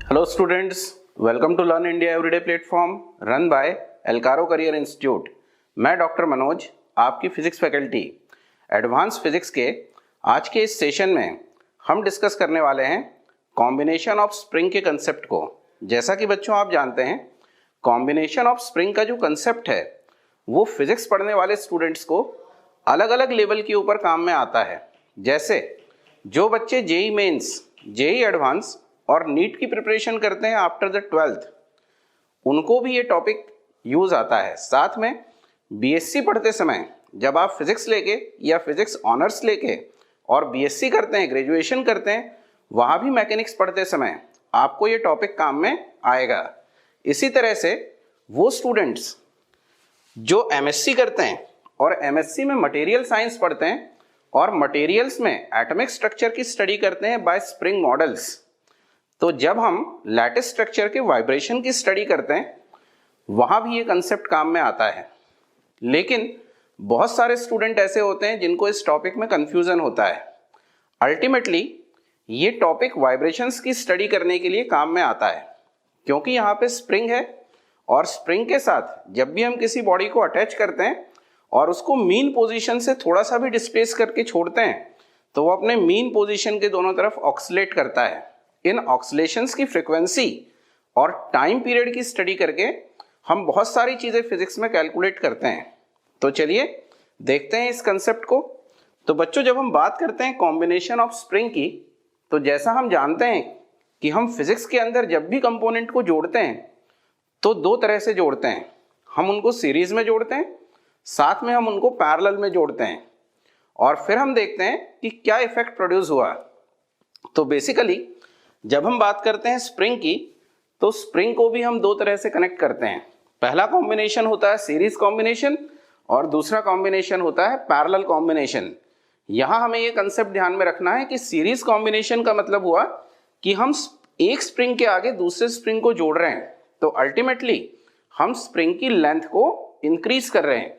Hello students, welcome to Learn India Everyday platform run by Elcaro Career Institute। मैं doctor Manoj, आपकी physics faculty. Advance physics के आज के इस सेशन में हम डिस्कस करने वाले हैं कॉम्बिनेशन ऑफ स्प्रिंग के कंसेप्ट को। जैसा कि बच्चों आप जानते हैं, कॉम्बिनेशन ऑफ स्प्रिंग का जो कंसेप्ट है वो फिजिक्स पढ़ने वाले स्टूडेंट्स को अलग अलग लेवल के ऊपर काम में आता है। जैसे जो बच्चे जेई मेंस, जेई एडवांस और नीट की प्रिपरेशन करते हैं आफ्टर द 12th, उनको भी ये टॉपिक यूज आता है। साथ में बीएससी पढ़ते समय जब आप फिजिक्स लेके या फिजिक्स ऑनर्स लेके और बीएससी करते हैं, ग्रेजुएशन करते हैं, वहाँ भी मैकेनिक्स पढ़ते समय आपको ये टॉपिक काम में आएगा। इसी तरह से वो स्टूडेंट्स जो एमएससी करते हैं और एमएससी में मटेरियल साइंस पढ़ते हैं और मटेरियल्स में एटॉमिक स्ट्रक्चर की स्टडी करते हैं बाय स्प्रिंग मॉडल्स, तो जब हम लैटिस स्ट्रक्चर के वाइब्रेशन की स्टडी करते हैं वहाँ भी ये कंसेप्ट काम में आता है। लेकिन बहुत सारे स्टूडेंट ऐसे होते हैं जिनको इस टॉपिक में कंफ्यूजन होता है। अल्टीमेटली ये टॉपिक वाइब्रेशंस की स्टडी करने के लिए काम में आता है, क्योंकि यहाँ पे स्प्रिंग है और स्प्रिंग के साथ जब भी हम किसी बॉडी को अटैच करते हैं और उसको मीन पोजीशन से थोड़ा सा भी डिस्प्लेस करके छोड़ते हैं तो वो अपने मीन पोजीशन के दोनों तरफ ऑक्सीलेट करता है। इन ऑक्सीलेशंस की फ्रीक्वेंसी और टाइम पीरियड की स्टडी करके हम बहुत सारी चीज़ें फिजिक्स में कैलकुलेट करते हैं। तो चलिए देखते हैं इस कंसेप्ट को। तो बच्चों, जब हम बात करते हैं कॉम्बिनेशन ऑफ स्प्रिंग की, तो जैसा हम जानते हैं कि हम फिजिक्स के अंदर जब भी कंपोनेंट को जोड़ते हैं तो दो तरह से जोड़ते हैं। हम उनको सीरीज में जोड़ते हैं, साथ में हम उनको पैरेलल में जोड़ते हैं, और फिर हम देखते हैं कि क्या इफेक्ट प्रोड्यूस हुआ। तो बेसिकली जब हम बात करते हैं स्प्रिंग की, तो स्प्रिंग को भी हम दो तरह से कनेक्ट करते हैं। पहला कॉम्बिनेशन होता है सीरीज कॉम्बिनेशन और दूसरा कॉम्बिनेशन होता है पैरेलल कॉम्बिनेशन। यहाँ हमें ये कंसेप्ट ध्यान में रखना है कि सीरीज कॉम्बिनेशन का मतलब हुआ कि हम एक स्प्रिंग के आगे दूसरे स्प्रिंग को जोड़ रहे हैं, तो अल्टीमेटली हम स्प्रिंग की लेंथ को इंक्रीज कर रहे हैं,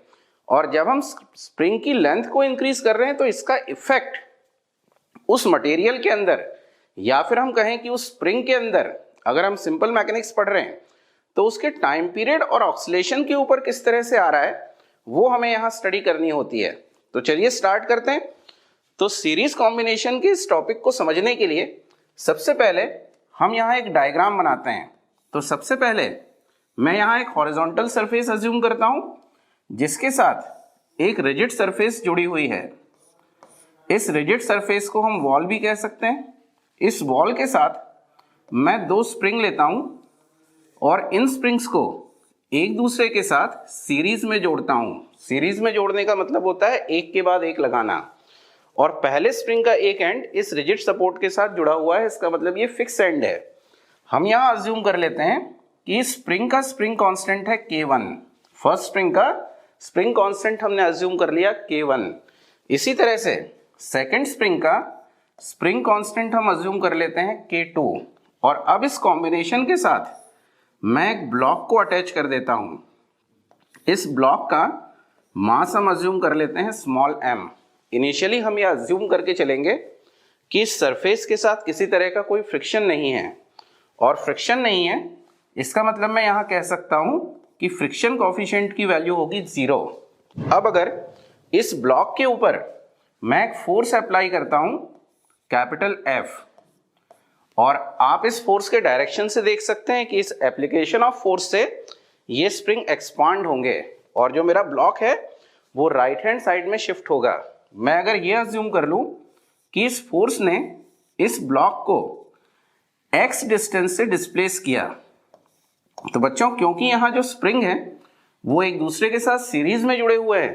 और जब हम स्प्रिंग की लेंथ को इंक्रीज कर रहे हैं तो इसका इफेक्ट उस मटेरियल के अंदर, या फिर हम कहें कि उस स्प्रिंग के अंदर, अगर हम सिंपल मैकेनिक्स पढ़ रहे हैं तो उसके टाइम पीरियड और ऑक्सीलेशन के ऊपर किस तरह से आ रहा है वो हमें यहाँ स्टडी करनी होती है। तो चलिए स्टार्ट करते हैं। तो सीरीज कॉम्बिनेशन के इस टॉपिक को समझने के लिए सबसे पहले हम यहाँ एक डायग्राम बनाते हैं। तो सबसे पहले मैं यहाँ एक हॉरिजॉन्टल सरफेस अज्यूम करता हूँ जिसके साथ एक रिजिड सरफेस जुड़ी हुई है। इस रिजिड सरफेस को हम वॉल भी कह सकते हैं। इस वॉल के साथ मैं दो स्प्रिंग लेता हूं और इन स्प्रिंग्स को एक दूसरे के साथ सीरीज में जोड़ता हूं। सीरीज में जोड़ने का मतलब होता है एक के बाद एक लगाना, और पहले स्प्रिंग का एक एंड इस रिजिड सपोर्ट के साथ जुड़ा हुआ है, इसका मतलब ये फिक्स एंड है। हम यहाँ अज्यूम कर लेते हैं कि स्प्रिंग का स्प्रिंग कांस्टेंट है K1। फर्स्ट स्प्रिंग का स्प्रिंग कांस्टेंट हमने अज्यूम कर लिया K1। इसी तरह से सेकेंड स्प्रिंग का स्प्रिंग कांस्टेंट हम अज्यूम कर लेते हैं K2। और अब इस कॉम्बिनेशन के साथ मैं एक ब्लॉक को अटैच कर देता हूं। इस ब्लॉक का मास हम अज्यूम कर लेते हैं स्मॉल m। इनिशियली हम ये अज्यूम करके चलेंगे कि इस सरफेस के साथ किसी तरह का कोई फ्रिक्शन नहीं है, और फ्रिक्शन नहीं है इसका मतलब मैं यहाँ कह सकता हूं कि फ्रिक्शन कोफिशिएंट की वैल्यू होगी 0। अब अगर इस ब्लॉक के ऊपर मैं एक फोर्स अप्लाई करता हूं कैपिटल F, और आप इस फोर्स के डायरेक्शन से देख सकते हैं कि इस एप्लीकेशन ऑफ फोर्स से ये स्प्रिंग एक्सपांड होंगे और जो मेरा ब्लॉक है वो राइट हैंड साइड में शिफ्ट होगा। मैं अगर ये अज्यूम कर लूं कि इस फोर्स ने इस ब्लॉक को x डिस्टेंस से डिस्प्लेस किया, तो बच्चों क्योंकि यहाँ जो स्प्रिंग है वो एक दूसरे के साथ सीरीज में जुड़े हुए हैं,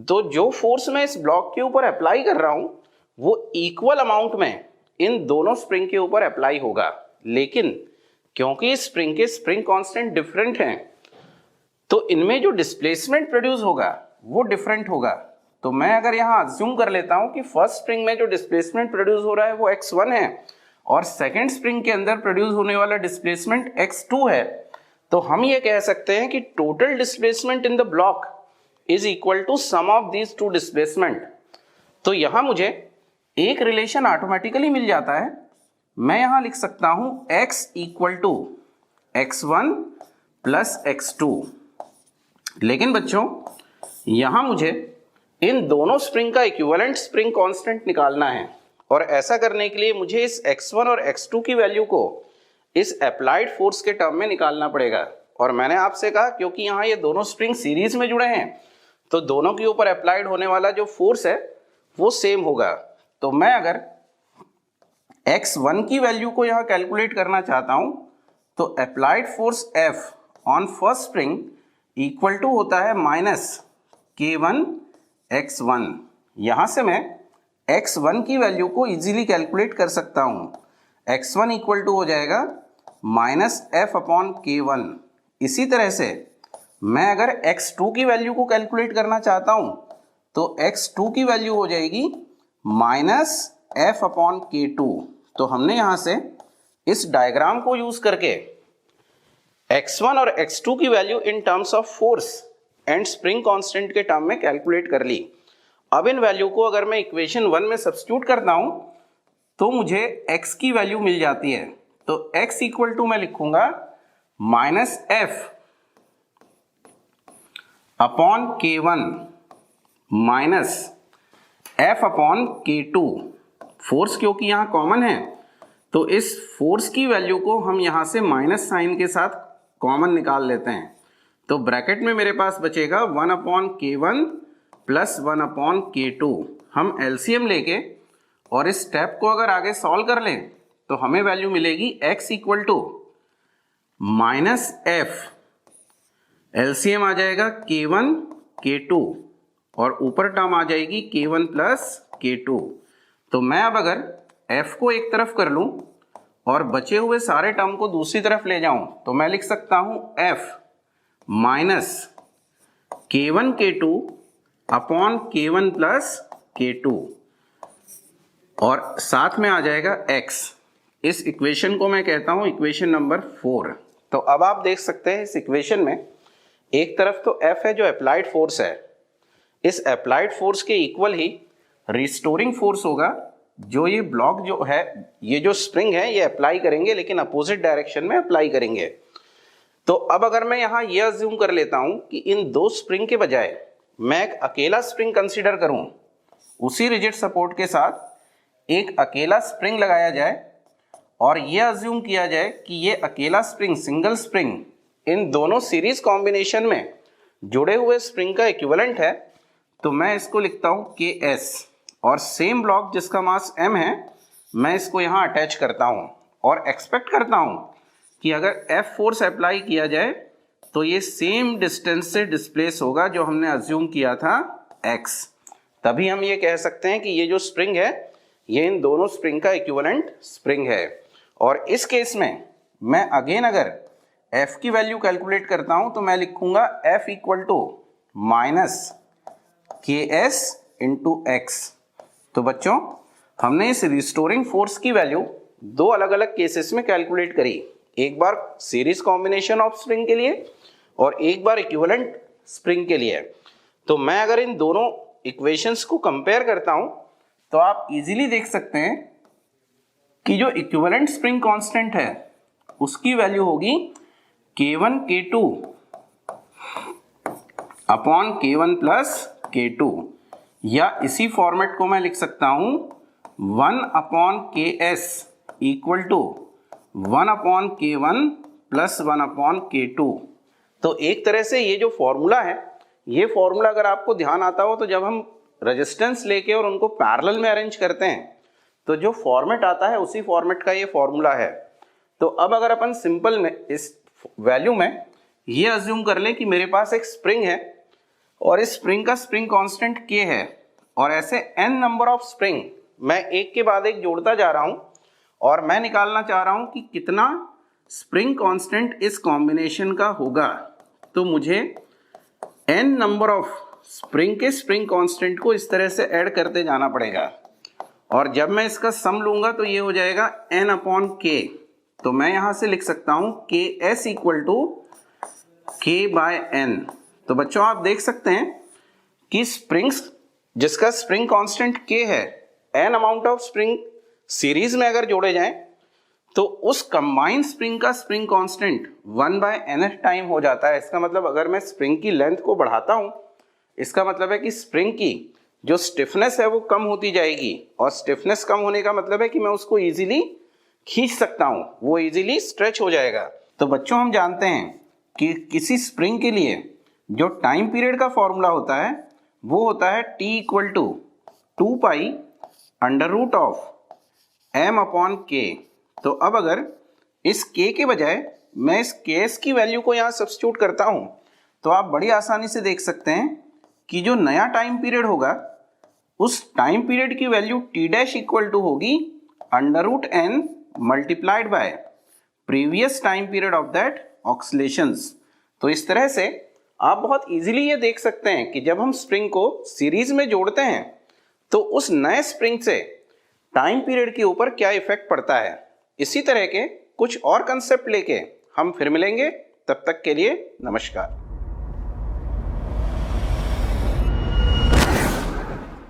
तो जो फोर्स मैं इस ब्लॉक के ऊपर अप्लाई कर रहा हूं वो इक्वल अमाउंट में इन दोनों स्प्रिंग के ऊपर अप्लाई होगा। लेकिन क्योंकि इस स्प्रिंग के स्प्रिंग कांस्टेंट डिफरेंट हैं, तो इनमें जो डिस्प्लेसमेंट प्रोड्यूस होगा वो डिफरेंट होगा। तो मैं अगर यहाँ अज्यूम कर लेता हूं कि फर्स्ट स्प्रिंग में जो डिस्प्लेसमेंट प्रोड्यूस हो रहा है वो x1 है और सेकेंड स्प्रिंग के अंदर प्रोड्यूस होने वाला डिस्प्लेसमेंट x2 है, तो हम ये कह सकते हैं कि total displacement in the block is equal to sum of these two displacement. तो यहां मुझे एक रिलेशन ऑटोमेटिकली मिल जाता है मैं यहां लिख सकता हूं x equal to x1 plus x2। लेकिन बच्चों यहां मुझे इन दोनों स्प्रिंग का इक्विवेलेंट स्प्रिंग कांस्टेंट निकालना है, और ऐसा करने के लिए मुझे इस x1 और x2 की वैल्यू को इस अप्लाइड फोर्स के टर्म में निकालना पड़ेगा। और मैंने आपसे कहा क्योंकि यहाँ ये दोनों स्प्रिंग सीरीज में जुड़े हैं तो दोनों के ऊपर अप्लाइड होने वाला जो फोर्स है वो सेम होगा। तो मैं अगर x1 की वैल्यू को यहाँ कैलकुलेट करना चाहता हूँ तो applied force F on first spring equal to होता है माइनस K1 x1। यहाँ से मैं x1 की वैल्यू को इजीली कैलकुलेट कर सकता हूँ। x1 इक्वल टू हो जाएगा माइनस F अपॉन K1। इसी तरह से मैं अगर x2 की वैल्यू को कैलकुलेट करना चाहता हूँ तो x2 की वैल्यू हो जाएगी माइनस F अपॉन K2। तो हमने यहाँ से इस डायग्राम को यूज करके x1 और x2 की value in terms of force and spring constant के टर्म में कैलकुलेट कर ली। अब इन वैल्यू को अगर मैं इक्वेशन 1 में सब्स्टिट्यूट करता हूं तो मुझे x की वैल्यू मिल जाती है। तो x इक्वल टू मैं लिखूंगा minus F upon K1 minus F upon K2। Force क्योंकि यहां कॉमन है तो इस फोर्स की वैल्यू को हम यहां से माइनस साइन के साथ कॉमन निकाल लेते हैं। तो ब्रैकेट में मेरे पास बचेगा 1 upon K1 plus 1 upon K2। हम एलसीएम लेके और इस स्टेप को अगर आगे सॉल्व कर लें तो हमें वैल्यू मिलेगी x equal to minus F, LCM आ जाएगा K1 K2 और ऊपर टर्म आ जाएगी K1 प्लस K2। तो मैं अब अगर F को एक तरफ कर लूं और बचे हुए सारे टर्म को दूसरी तरफ ले जाऊं तो मैं लिख सकता हूं F minus K1 K2 upon K1 plus K2 और साथ में आ जाएगा x। इस इक्वेशन को मैं कहता हूं इक्वेशन नंबर 4। तो अब आप देख सकते हैं इस इक्वेशन में एक तरफ तो F है जो अप्लाइड फोर्स है, इस अप्लाइड फोर्स के इक्वल ही रिस्टोरिंग फोर्स होगा जो ये ब्लॉक जो है, ये जो स्प्रिंग है ये अप्लाई करेंगे लेकिन अपोजिट डायरेक्शन में अप्लाई करेंगे। तो अब अगर मैं यहां ये अज्यूम कर लेता हूं कि इन दो स्प्रिंग के बजाय मैं एक अकेला स्प्रिंग कंसीडर करूं, उसी रिजिड सपोर्ट के साथ एक अकेला स्प्रिंग लगाया जाए और ये अज्यूम किया जाए कि ये अकेला स्प्रिंग, सिंगल स्प्रिंग इन दोनों सीरीज कॉम्बिनेशन में जुड़े हुए स्प्रिंग का इक्विवेलेंट है, तो मैं इसको लिखता हूं KS और सेम ब्लॉक जिसका मास m है मैं इसको यहां अटैच करता हूं और एक्सपेक्ट करता हूं कि अगर F फोर्स अप्लाई किया जाए तो ये सेम डिस्टेंस से डिस्प्लेस होगा जो हमने अज्यूम किया था x। तभी हम ये कह सकते हैं कि ये जो स्प्रिंग है ये इन दोनों स्प्रिंग का इक्विवेलेंट स्प्रिंग है। और इस केस में मैं अगेन अगर F की वैल्यू कैलकुलेट करता हूं तो मैं लिखूंगा F equal to minus KS into x। तो बच्चों हमने इस रिस्टोरिंग फोर्स की वैल्यू दो अलग अलग केसेस में कैलकुलेट करी, एक बार सीरीज कॉम्बिनेशन ऑफ स्प्रिंग के लिए और एक बार इक्विवेलेंट स्प्रिंग के लिए। तो मैं अगर इन दोनों इक्वेशंस को कंपेयर करता हूं तो आप इजीली देख सकते हैं कि जो इक्विवेलेंट स्प्रिंग कांस्टेंट है उसकी वैल्यू होगी K1 K2 upon K1 plus K2, या इसी फॉर्मेट को मैं लिख सकता हूं 1 upon KS equal to 1 upon K1 plus 1 upon K2। तो एक तरह से ये जो फॉर्मूला है, ये फॉर्मूला अगर आपको ध्यान आता हो तो जब हम रेजिस्टेंस लेके और उनको पैरेलल में अरेंज करते हैं तो जो फॉर्मेट आता है उसी फॉर्मेट का ये फॉर्मूला है। तो अब अगर अपन सिंपल में इस वैल्यू में ये अज्यूम कर लें कि मेरे पास एक स्प्रिंग है और इस स्प्रिंग का स्प्रिंग कांस्टेंट K है और ऐसे n नंबर ऑफ स्प्रिंग मैं एक के बाद एक जोड़ता जा रहा हूं और मैं निकालना चाह रहा हूं कि कितना स्प्रिंग कांस्टेंट इस कॉम्बिनेशन का होगा। तो मुझे n नंबर ऑफ स्प्रिंग के स्प्रिंग कांस्टेंट को इस तरह से ऐड करते जाना पड़ेगा और जब मैं इसका सम लूंगा तो ये हो जाएगा n अपॉन K। तो मैं यहां से लिख सकता हूं KS equal to K by N। तो बच्चों आप देख सकते हैं कि स्प्रिंग्स जिसका स्प्रिंग कांस्टेंट K है, n amount of spring series में अगर जोड़े जाएं तो उस कंबाइंड स्प्रिंग का स्प्रिंग कांस्टेंट 1/nth टाइम हो जाता है। इसका मतलब अगर मैं स्प्रिंग की लेंथ को बढ़ाता हूं, इसका मतलब है कि स्प्रिंग की जो स्टिफनेस है वो कम होती जाएगी, और स्टिफनेस कम होने का मतलब है कि मैं उसको इजीली खींच सकता हूं, वो इजीली स्ट्रेच हो जाएगा। तो बच्चों हम जानते हैं कि किसी स्प्रिंग के लिए जो टाइम पीरियड का फॉर्मूला होता है वो होता है T = 2 पाई √ m/k। तो अब अगर इस k के बजाय मैं इस ks की वैल्यू को यहाँ सब्स्टिट्यूट करता हूँ, तो आप बड़ी आसानी से देख सकते हैं कि जो नया टाइम पीरियड होगा उस टाइम पीरियड की वैल्यू T' = होगी √n multiplied by previous time period of that oscillations. तो इस तरह से आप बहुत इजीली ये देख सकते हैं कि जब हम स्प्रिंग को सीरीज में जोड़ते हैं तो उस नए स्प्रिंग से टाइम पीरियड के ऊपर क्या इफेक्ट पड़ता है। इसी तरह के कुछ और कंसेप्ट लेके हम फिर मिलेंगे, तब तक के लिए नमस्कार।